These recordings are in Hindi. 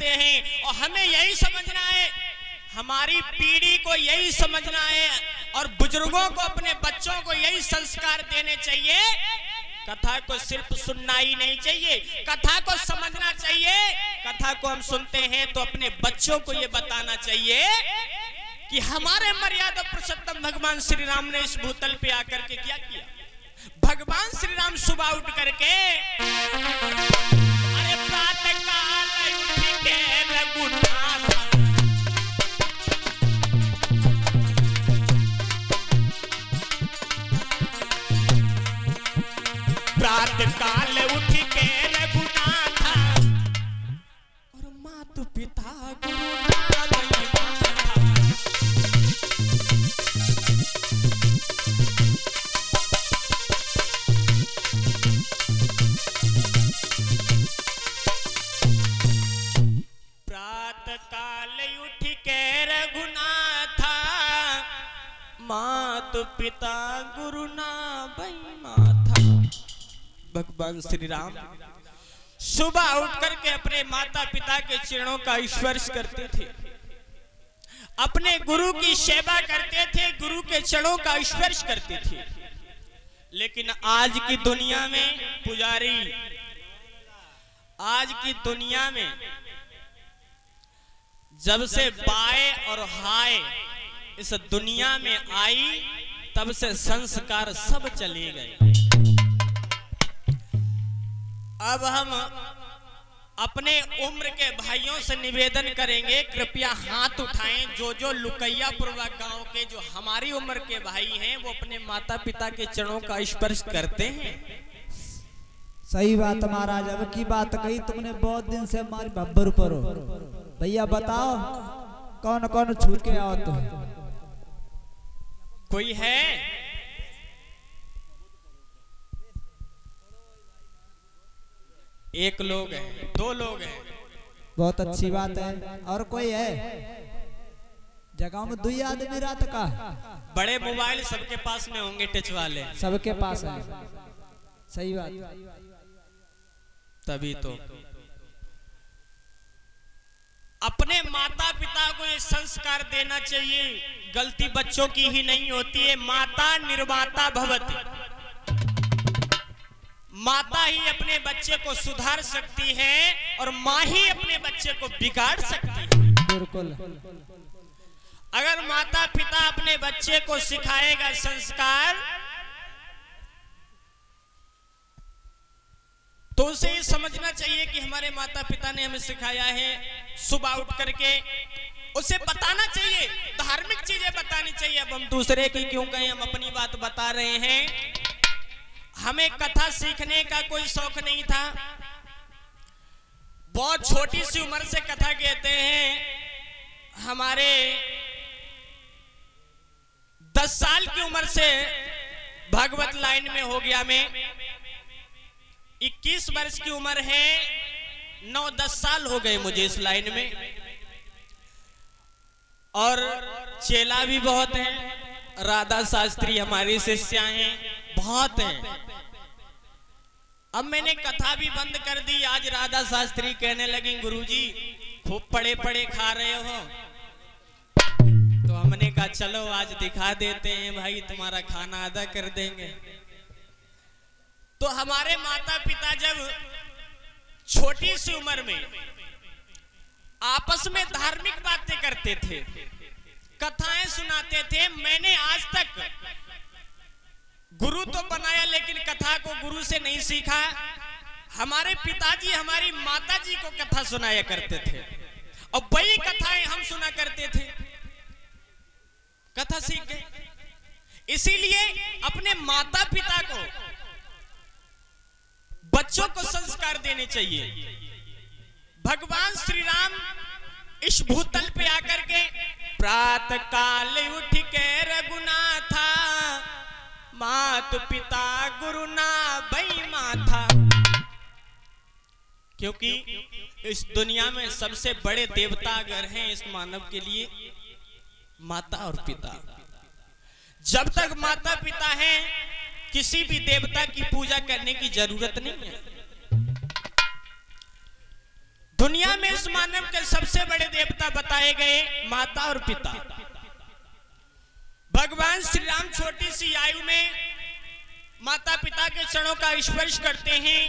करते हैं। और हमें यही समझना है, हमारी पीढ़ी को यही समझना है और बुजुर्गों को, अपने बच्चों को यही संस्कार देने चाहिए। कथा को सिर्फ सुनना ही नहीं चाहिए, कथा को समझना चाहिए। कथा को हम सुनते हैं तो अपने बच्चों को यह बताना चाहिए कि हमारे मर्यादा पुरुषोत्तम भगवान श्री राम ने इस भूतल पे आकर के क्या किया। भगवान श्री राम सुबह उठ करके अरे प्रातः काल उठ के रघुनाथ, प्रातः काल उठ के रघुनाथ और मातु पिता गुरुनाथ मातु पिता गुरु ना भई माथा। भगवान श्री राम सुबह उठ करके अपने माता पिता के चरणों का स्पर्श करते थे, अपने गुरु की सेवा करते थे, गुरु के चरणों का स्पर्श करते थे। लेकिन आज की दुनिया में पुजारी, आज की दुनिया में जब से बाय और हाय इस दुनिया में आई, तब से संस्कार सब चले गए। अब हम अपने उम्र के भाइयों से निवेदन करेंगे, कृपया हाथ उठाएं। जो लुकैया पूर्वा गांव के जो हमारी उम्र के भाई हैं, वो अपने माता पिता के चरणों का स्पर्श करते हैं। सही बात महाराज, अब की बात कही तुमने, बहुत दिन से हमारी बब्बर पर हो। भैया बताओ कौन कौन छू के आओ तुम? कोई है? एक लोग हैं, दो लोग हैं, बहुत अच्छी बात है। और कोई है? जगह में 2 आदमी रात का। बड़े मोबाइल सबके पास में होंगे, टच वाले सबके पास है। सही बात, तभी तो अपने माता पिता को ये संस्कार देना चाहिए। गलती बच्चों की ही नहीं होती है, माता निर्माता भवति। माता ही अपने बच्चे को सुधार सकती है और माँ ही अपने बच्चे को बिगाड़ सकती है। बिल्कुल। अगर माता पिता अपने बच्चे को सिखाएगा संस्कार, तो उसे ये समझना चाहिए कि हमारे माता पिता ने हमें सिखाया है। सुबह उठ करके उसे बताना चाहिए, धार्मिक चीजें बतानी चाहिए। अब हम दूसरे की क्यों कहें, हम अपनी बात बता रहे हैं। हमें कथा सीखने का कोई शौक नहीं था, बहुत छोटी सी उम्र से कथा कहते हैं। हमारे 10 साल की उम्र से भागवत लाइन में हो गया। मैं 21 वर्ष की उम्र है, 9-10 साल हो गए मुझे इस लाइन में। और चेला भी बहुत हैं, राधा शास्त्री हमारी शिष्या हैं, बहुत हैं। अब मैंने कथा भी बंद कर दी। आज राधा शास्त्री कहने लगी, गुरुजी खूब पड़े पड़े खा रहे हो। तो हमने कहा चलो आज दिखा देते हैं भाई, तुम्हारा खाना आधा कर देंगे। तो हमारे माता पिता जब छोटी सी उम्र में आपस में धार्मिक बातें करते थे, कथाएं सुनाते थे। मैंने आज तक गुरु तो बनाया, लेकिन कथा को गुरु से नहीं सीखा। हमारे पिताजी हमारी माताजी को कथा सुनाया करते थे और वही कथाएं हम सुना करते थे। कथा सीख गए। इसीलिए अपने माता पिता को, बच्चों को संस्कार देने चाहिए। भगवान श्री राम इस भूतल पे आकर के प्रातः काल उठ के रघुनाथा, मातु पिता गुरु ना भई माथा। क्योंकि इस दुनिया में सबसे बड़े देवता अगर हैं इस मानव के लिए, माता और पिता। जब तक माता पिता हैं, किसी भी देवता की पूजा करने की जरूरत नहीं है। दुनिया दुनिया में इस मानव के सबसे बड़े देवता बताए गए माता और पिता। भगवान श्री राम छोटी सी आयु में माता पिता के चरणों का स्पर्श करते हैं।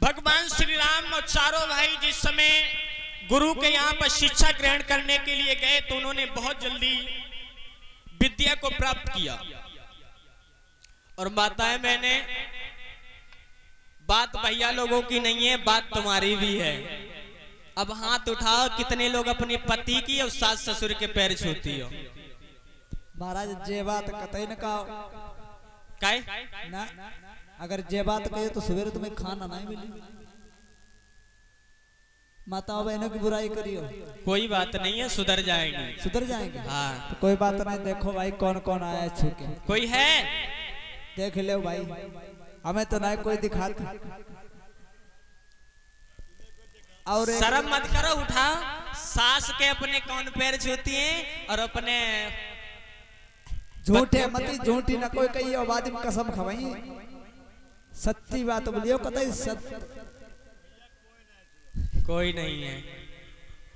भगवान श्री राम और चारों भाई जिस समय गुरु के यहाँ पर शिक्षा ग्रहण करने के लिए गए तो उन्होंने बहुत जल्दी विद्या को प्राप्त किया। और माताएं मैंने बात भैया लोगों की नहीं है, बात तुम्हारी भी है। अब हाथ उठाओ, कितने लोग अपने पति की और सास ससुर के पैर छूती हो? महाराज जे बात कतई न कहो काय ना, अगर जे बात कहे तो सवेरे तुम्हें खाना नहीं मिली। माताओं बहनों की बुराई करियो, कोई बात नहीं है, सुधर जाएंगे। सुधर जाएंगे हाँ तो कोई बात नहीं। देखो भाई कौन कौन आया है छू के, कोई है? देख ले भाई, हमें तो नहीं कोई दिखाता। और शर्म मत करो, उठाओ। सास के अपने कौन पैर छूती हैं और अपने झूठे मती झूठी ना कोई कही आबादी में कसम खवाई, सच्ची बात बोलियो कतई सत्य। कोई नहीं है।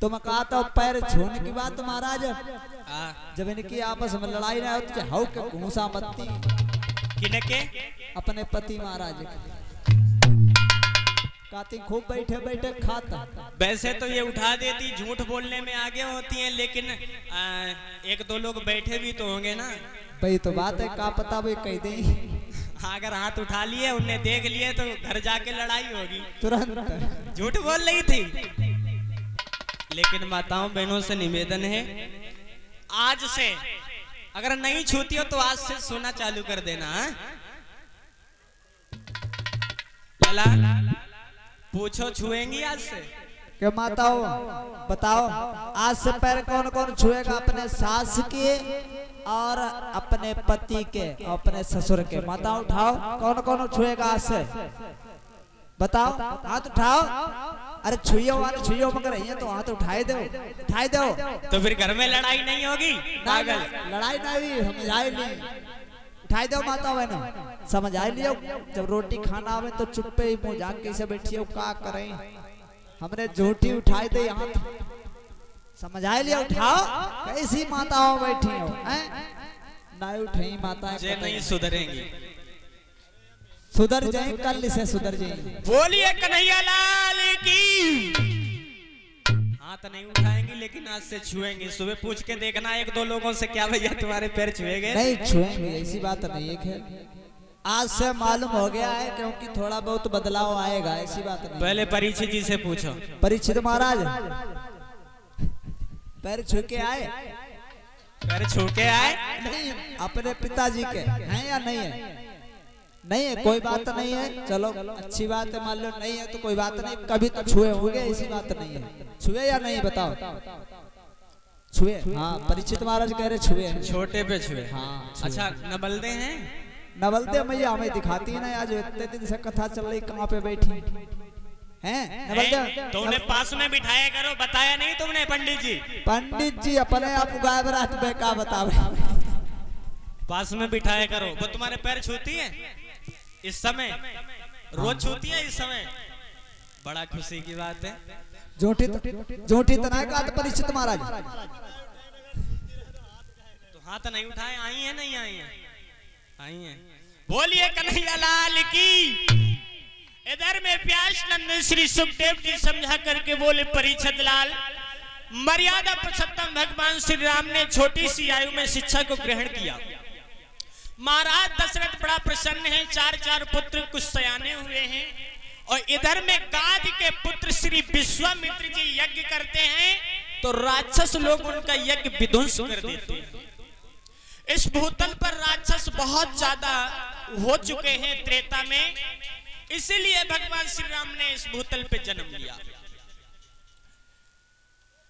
तुम कहा तो पैर छूने की बात महाराज, हाँ। जब इनकी आपस में लड़ाई ना होती हाउ के घूसा मत्ती किनके? अपने पति महाराज काती खूब बैठे बैठे खाता। वैसे तो ये उठा देती, झूठ बोलने में आगे होती हैं, लेकिन एक दो लोग बैठे भी तो होंगे ना भाई। तो बात है, का पता भाई कह दे। अगर हाथ उठा लिए, उन्हें देख लिए तो घर जाके लड़ाई होगी तुरंत। झूठ बोल रही थी। लेकिन माताओं बहनों से निवेदन है, आज से अगर नहीं छूती हो तो आज से सोना चालू कर देना। लला पूछो, छुएंगी आज से? क्या माताओं बताओ, आज से पैर कौन कौन छुएगा? अपने सास के और अपने पति के और अपने ससुर के। माता उठाओ, कौन कौन छुएगा आज से? बताओ, हाथ उठाओ। अरे छुइयो वाले छुइयो, मगर ये तो हाथ उठाए दो, उठाए दो। तो फिर घर में लड़ाई नहीं होगी पागल। लड़ाई नहीं, समझ आई नहीं। उठाई दो माता बहनों, समझ आई लियो। जब रोटी खाना आवे तो चुप्पे ही मुंह जान कैसे बैठियो, का करें? हमने झूठी उठाई दे हाथ, समझ आई लियो। उठाओ, कैसी माताओं बैठी हो हैं? नहीं उठाई माता जे नहीं सुधरेंगी। सुधर जाए, कल से सुधर जाएंगे। बोलिए कन्हैया लाल की। हाथ नहीं उठाएंगी लेकिन आज से छुएंगे। सुबह पूछ के देखना एक दो लोगों से, क्या भैया तुम्हारे पैर छुएंगे? नहीं छुएंगे, ऐसी बात नहीं है। खैर आज से मालूम हो गया है, क्योंकि थोड़ा बहुत बदलाव आएगा, ऐसी बात नहीं। पहले परीक्षित जी से पूछो। परीक्षित महाराज पैर छू के आए? पैर छू के आए? नहीं, अपने पिताजी के हैं या नहीं है? नहीं है, कोई बात नहीं है। चलो अच्छी बात है, मान लो नहीं है तो कोई बात नहीं। कभी तो छुए होंगे, ऐसी बात नहीं है। छुए या नहीं बताओ? छुए? हाँ, परीक्षित महाराज कह रहे छुए हैं। छोटे पे छुए? हाँ। अच्छा, नबलदे हैं? नवलदे मैया हमें दिखाती है ना, आज इतने दिन से कथा चल रही, कहाँ पे बैठी हैं नवलदे? तो उन्हें पास में बिठाया करो, बताया नहीं तुमने पंडित जी? पंडित जी अपने आप गायब रात में का बतावे। पास में बिठाया करो। वो तुम्हारे पैर छूती है इस समय? रोज छूती है इस समय? बड़ा खुशी की बात है। झूठी तो नहीं कहा परीक्षित महाराज। तो हाथ नहीं उठाए, आई है नहीं आई है? आई है। बोलिए कन्हैया लाल की। इधर में व्यास नंदन श्री सुखदेव जी समझा करके बोले, परीक्षित लाल, मर्यादा पुरुषोत्तम भगवान श्री राम ने छोटी सी आयु में शिक्षा को ग्रहण किया। महाराज दशरथ बड़ा प्रसन्न है, 4 पुत्र कुछ सयाने हुए हैं। और इधर में गाद के पुत्र श्री विश्वामित्र जी यज्ञ करते हैं तो राक्षस लोग उनका यज्ञ विध्वंस कर देते हैं। इस भूतल पर राक्षस बहुत ज्यादा हो चुके हैं त्रेता में, इसीलिए भगवान श्री राम ने इस भूतल पे जन्म लिया।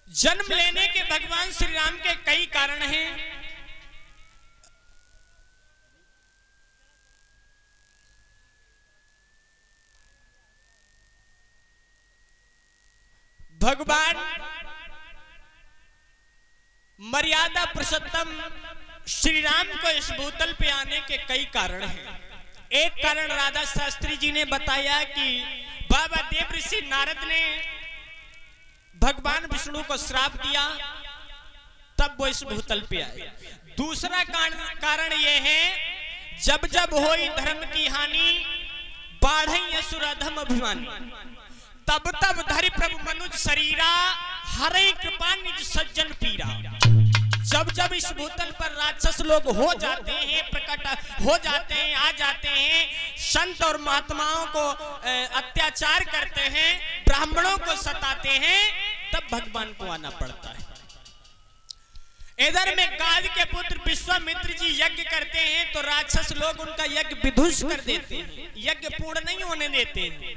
जन्म लेने के भगवान श्री राम के कई कारण हैं। भगवान मर्यादा पुरुषोत्तम श्री राम को इस भूतल पे आने के कई कारण हैं। एक कारण राधा शास्त्री जी ने बताया कि बाबा देव ऋषि नारद ने भगवान विष्णु को श्राप दिया, तब वो इस भूतल पे आए। दूसरा कारण यह है, जब जब होई धर्म की हानि, बाढ़ई असुर अधम अभिमानी, तब तब धरि प्रभु मनुज शरीरा, हरै कृपा निज सज्जन पीरा। जब जब इस भूतल पर राक्षस लोग हो जाते हैं, प्रकट हो जाते हैं, आ जाते हैं, संत और महात्माओं को अत्याचार करते हैं, ब्राह्मणों को सताते हैं, तब भगवान को आना पड़ता है। इधर में गाद के पुत्र विश्वामित्र जी यज्ञ करते हैं तो राक्षस लोग उनका यज्ञ विध्वंस कर देते हैं, यज्ञ पूर्ण नहीं होने देते हैं।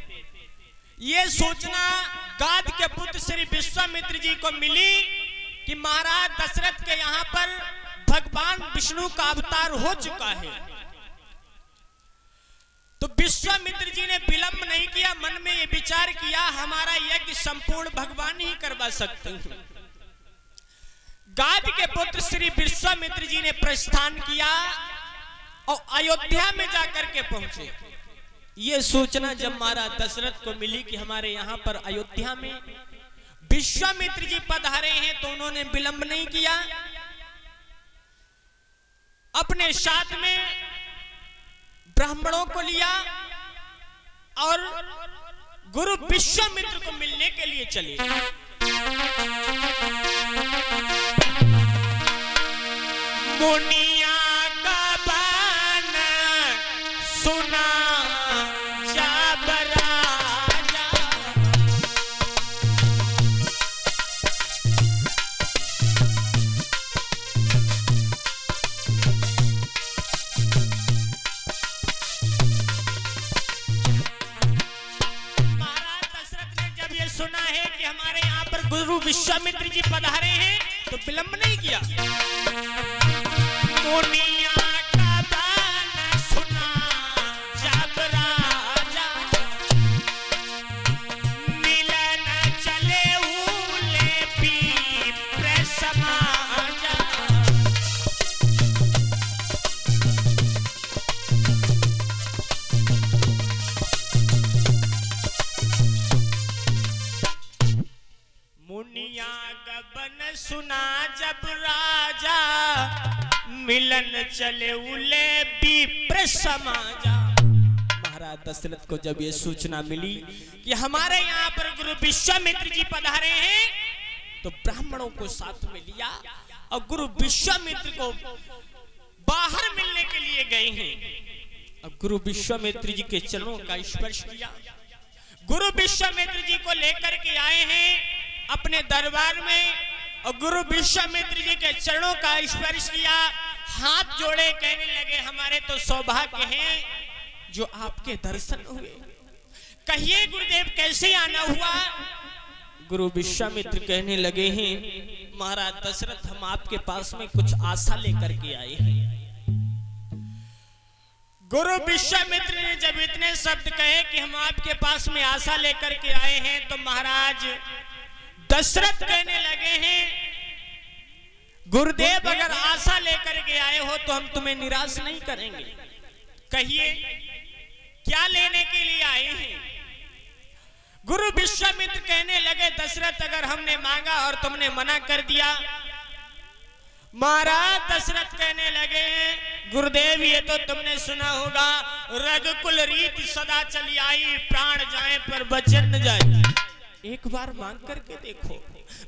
ये सूचना गाद के पुत्र श्री विश्वामित्र जी को मिली कि महाराज दशरथ के यहाँ पर भगवान विष्णु का अवतार हो चुका है। तो विश्वामित्र जी ने विलंब नहीं किया, मन में ये विचार किया हमारा यज्ञ संपूर्ण भगवान ही करवा सकते हैं। गाद के पुत्र श्री विश्वामित्र जी ने प्रस्थान किया और अयोध्या में जाकर के पहुंचे। ये सूचना जब महाराज दशरथ को मिली कि हमारे यहाँ पर अयोध्या में विश्वामित्र जी पधारे हैं, तो उन्होंने विलंब नहीं किया, अपने साथ में ब्राह्मणों को लिया और गुरु विश्वामित्र को मिलने के लिए चले। मुनिया का बन सुना जब राजा, महाराज दशरथ ने जब ये सुना है कि हमारे यहाँ पर गुरु विश्वामित्र जी पधारे हैं, तो विलंब नहीं किया। मुनिया का बन सुना जब राजा, मिलन चले उले विप्र समाजा। मुनिया का बन सुना जब राजा, मिलन चले उले विप्र समाजा। महाराज दशरथ को जब ये सूचना मिली कि हमारे यहाँ पर गुरु विश्वामित्र जी पधारे हैं, तो ब्राह्मणों को साथ में लिया और गुरु विश्वामित्र को बाहर मिलने के लिए गए हैं। अब गुरु विश्वामित्र जी के चरणों का स्पर्श किया, गुरु विश्वामित्र जी को लेकर के आए हैं अपने दरबार में और गुरु विश्वामित्र जी के चरणों का स्पर्श किया, हाथ जोड़े कहने लगे हमारे तो सौभाग्य है जो आपके दर्शन हुए। कहिए गुरुदेव कैसे आना हुआ? गुरु विश्वामित्र कहने लगे हैं महाराज दशरथ हम आपके पास में कुछ आशा लेकर के आए हैं। गुरु विश्वामित्र ने जब इतने शब्द कहे कि हम आपके पास में आशा लेकर के आए हैं, तो महाराज दशरथ कहने लगे हैं गुरुदेव अगर आशा लेकर के आए हो तो हम तुम्हें निराश नहीं करेंगे। कहिए क्या लेने के लिए आए हैं? गुरु विश्वामित्र कहने लगे दशरथ अगर हमने मांगा और तुमने मना कर दिया। महाराज दशरथ कहने लगे गुरुदेव ये तो तुमने सुना होगा, रघुकुल रीति सदा चली आई, प्राण जाए पर वचन न जाए। एक बार मांग करके देखो,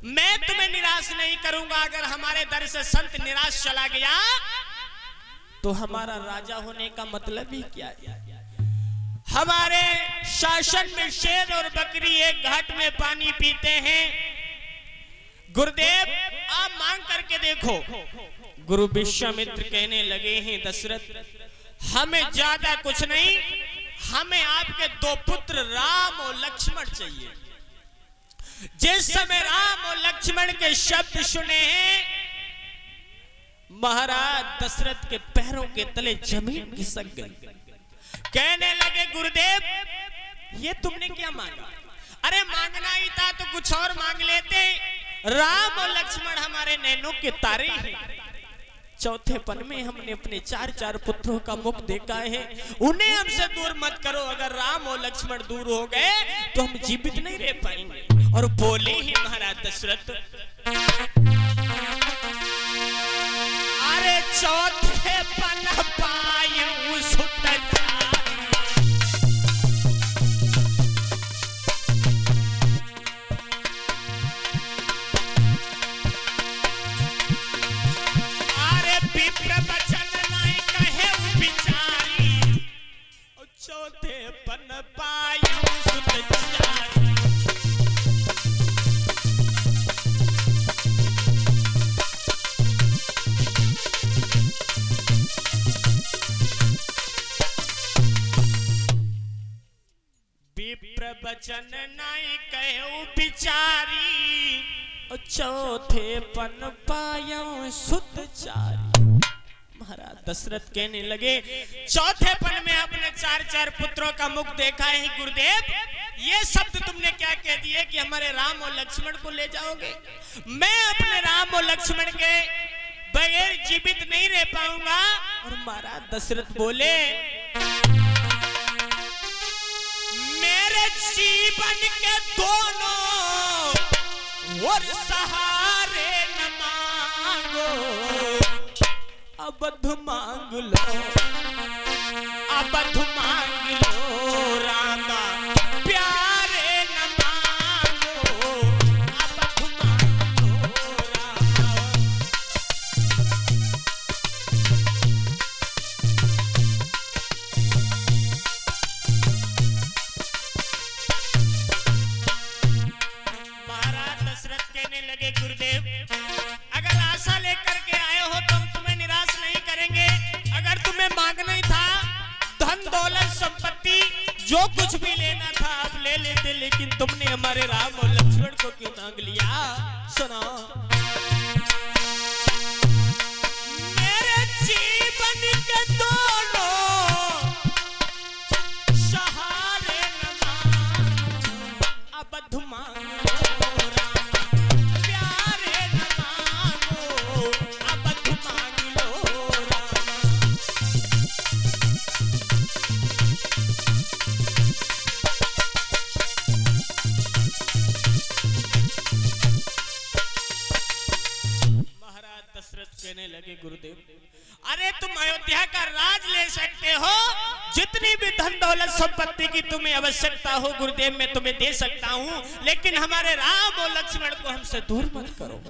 मैं तुम्हें निराश नहीं करूंगा। अगर हमारे दर से संत निराश चला गया तो हमारा राजा होने का मतलब ही क्या है? हमारे शासन में शेर और बकरी एक घाट में पानी पीते हैं। गुरुदेव आप मांग करके देखो। गुरु विश्वामित्र कहने लगे हैं दशरथ हमें ज्यादा कुछ नहीं, हमें आपके दो पुत्र राम और लक्ष्मण चाहिए। जिस समय राम और लक्ष्मण के शब्द सुने हैं, महाराज दशरथ के पैरों के तले जमीन खिसक गई। कहने लगे गुरुदेव ये तुमने क्या मांगा? अरे मांगना ही था तो कुछ और मांग लेते। राम और लक्ष्मण हमारे नैनों के तारे हैं। चौथेपन में हमने अपने चार चार पुत्रों का मुख देखा है, उन्हें हमसे दूर मत करो। अगर राम और लक्ष्मण दूर हो गए तो हम जीवित नहीं रह पाएंगे। और बोले ही महाराज दशरथ, अरे चौथेपन पायूं सुत चौथेपन पायूं सुत चारी। विप्र वचन नहीं कहूं बिचारी, चौथेपन पायूं सुत चारी। महाराज दशरथ कहने लगे, चौथेपन में अपने चार चार पुत्रों का मुख देखा है गुरुदेव, ये शब्द तुमने क्या कह दिए कि हमारे राम और लक्ष्मण को ले जाओगे? मैं अपने राम और लक्ष्मण के बगैर जीवित नहीं रह पाऊंगा। और महाराज दशरथ बोले, मेरे जीवन के दोनों और सहारे न मांगो, अबध मांग लो, अबध मांग लो रामा, प्यारे न मांगो, अबध मांग लो रामा। महाराज दशरथ कहने लगे, गुरुदेव अगर आशा लेकर के आए हो तो अगर तुम्हें मांगना ही था धन दौलत संपत्ति जो कुछ भी लेना था आप ले लेते, लेकिन तुमने हमारे राम और लक्ष्मण को क्यों मांग लिया? सुनो, मेरे जीवन के दोनों सहारे न मांगो, अबध मांगो रामा, प्यारे न मांगो, अबध मांग लो रामा। कहने लगे, गुरुदेव अरे तुम अयोध्या का राज ले सकते हो, जितनी भी धन दौलत संपत्ति की तुम्हें आवश्यकता हो गुरुदेव मैं तुम्हें दे सकता हूं, लेकिन हमारे राम और लक्ष्मण को हमसे दूर मत करो।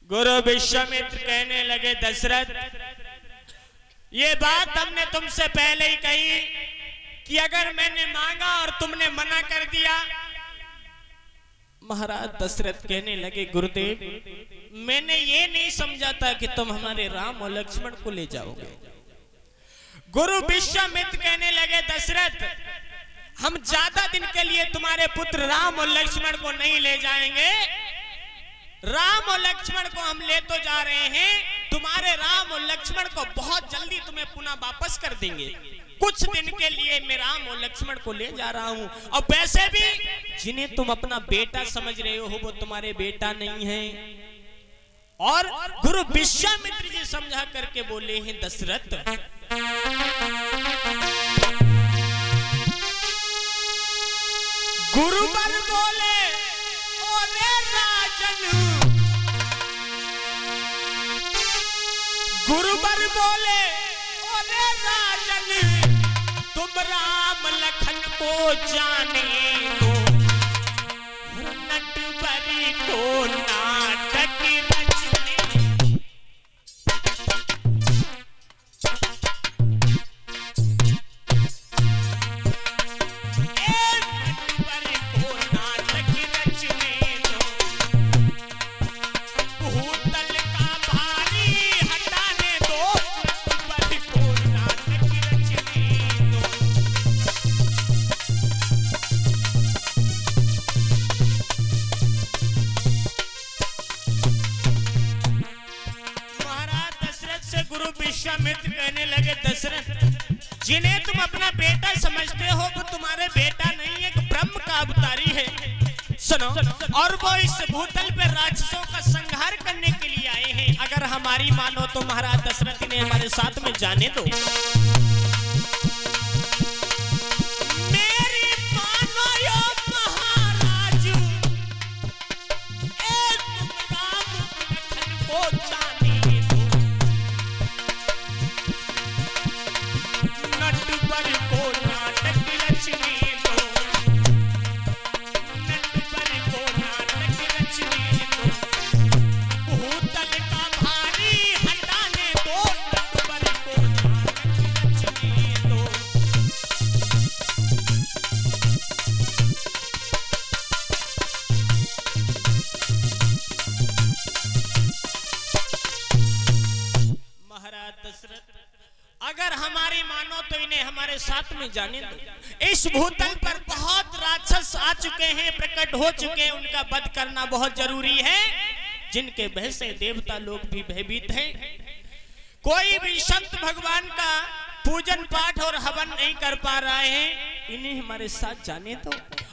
गुरु विश्वामित्र कहने लगे, दशरथ ये बात हमने तुमसे पहले ही कही कि अगर मैंने मांगा और तुमने मना कर दिया। महाराज दशरथ कहने लगे, गुरुदेव मैंने ये नहीं समझा था कि तुम हमारे राम और लक्ष्मण को ले जाओगे। गुरु विश्वामित्र कहने लगे, दशरथ हम ज्यादा दिन के लिए तुम्हारे पुत्र राम और लक्ष्मण को नहीं ले जाएंगे। राम और लक्ष्मण को हम ले तो जा रहे हैं, तुम्हारे राम और लक्ष्मण को बहुत जल्दी तुम्हें पुनः वापस कर देंगे। कुछ दिन के लिए मैं राम और लक्ष्मण को ले जा रहा हूं, और वैसे भी जिन्हें तुम अपना बेटा समझ रहे हो वो तुम्हारे बेटा नहीं है। और गुरु विश्वामित्र जी समझा करके बोले हैं, दशरथ गुरुवर बोले, ओरे राजन, गुरुवर बोले, ओरे राजन तुम राम लखन को जाने दो, नटवरी को नाटक रचने। नटवरी को नाटक रचने दो, भूतल का भारी हटाने दो, नटवरी को नाटक रचने दो। गुरु विश्वामित्र कहने लगे, दशरथ जिन्हें तुम अपना बेटा समझते हो वो तुम्हारे बेटा नहीं है, एक ब्रह्म का अवतारी है। सुनो, और वो इस भूतल पे राक्षसों का संहार करने के लिए आए हैं। अगर अगर हमारी मानो तो महाराज दशरथ ने हमारे साथ में जाने दो। मेरी मानो यो महाराज, ए तुम राम लखन को जाने दो। नटवर को नाटक लक्ष्मी दो, नटवर को नाटक लक्ष्मी दो। भूतल का भारी हटाने दो, नटवर को नाटक लक्ष्मी दो। महाराज दशरथ, अगर हमारी मानो तो इन्हें हमारे साथ में जाने दो। इस भूतल पर बहुत राक्षस आ चुके हैं, प्रकट हो चुके हैं, उनका वध करना बहुत जरूरी है, जिनके भय से देवता लोग भी भयभीत हैं। कोई भी संत भगवान का पूजन पाठ और हवन नहीं कर पा रहे हैं, इन्हें हमारे साथ जाने दो,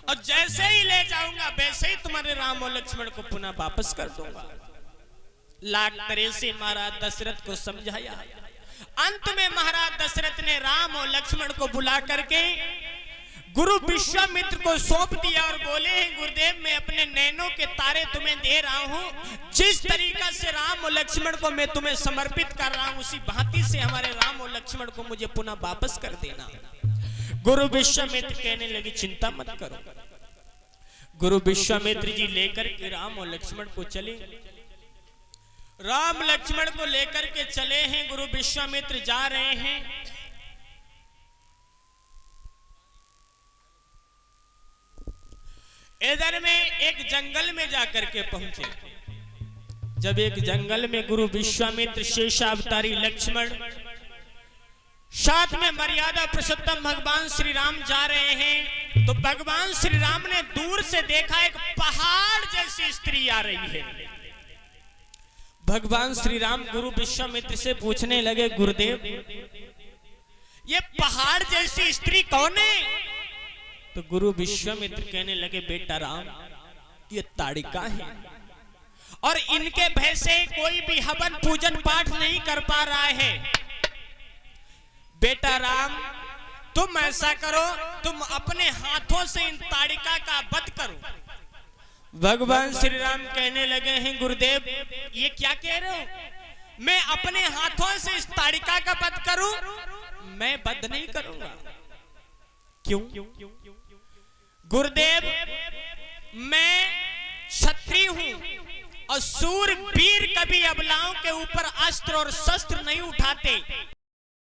और जैसे ही ले जाऊंगा वैसे ही तुम्हारे राम और लक्ष्मण को पुनः वापस कर दूंगा। लाख तरह से महाराज दशरथ को समझाया। अंत में महाराज दशरथ ने राम और लक्ष्मण को बुला करके गुरु विश्वामित्र को सौंप दिया और बोले, गुरुदेव मैं अपने नैनों के तारे तुम्हें दे रहा हूं। जिस तरीका से राम और लक्ष्मण को मैं तुम्हें समर्पित कर रहा हूं, उसी भांति से हमारे राम और लक्ष्मण को मुझे पुनः वापस कर देना। गुरु विश्वामित्र कहने लगे, चिंता मत करो। गुरु विश्वामित्र जी लेकर के राम और लक्ष्मण को चले। राम लक्ष्मण को लेकर के चले हैं, गुरु विश्वामित्र जा रहे हैं। इधर में एक जंगल में जाकर के पहुंचे। जब एक जंगल में गुरु विश्वामित्र, शेषावतारी लक्ष्मण, साथ में मर्यादा पुरुषोत्तम भगवान श्री राम जा रहे हैं, तो भगवान श्री राम ने दूर से देखा एक पहाड़ जैसी स्त्री आ रही है। भगवान श्री राम गुरु विश्वामित्र से पूछने लगे, गुरुदेव ये पहाड़ जैसी स्त्री कौन है? तो गुरु विश्वामित्र कहने लगे, बेटा राम ये ताड़िका है, और इनके भय से कोई भी हवन पूजन पाठ नहीं कर पा रहा है। बेटा राम तुम ऐसा करो, तुम अपने हाथों से इन ताड़िका का वध करो। भगवान श्री राम कहने लगे हैं, गुरुदेव ये क्या कह रहे हो? मैं अपने हाथों से इस ताड़िका का वध करूं? मैं वध नहीं करूंगा। क्यों? गुरुदेव मैं क्षत्रिय हूं, और सूर वीर कभी अबलाओं के ऊपर अस्त्र और शस्त्र नहीं उठाते।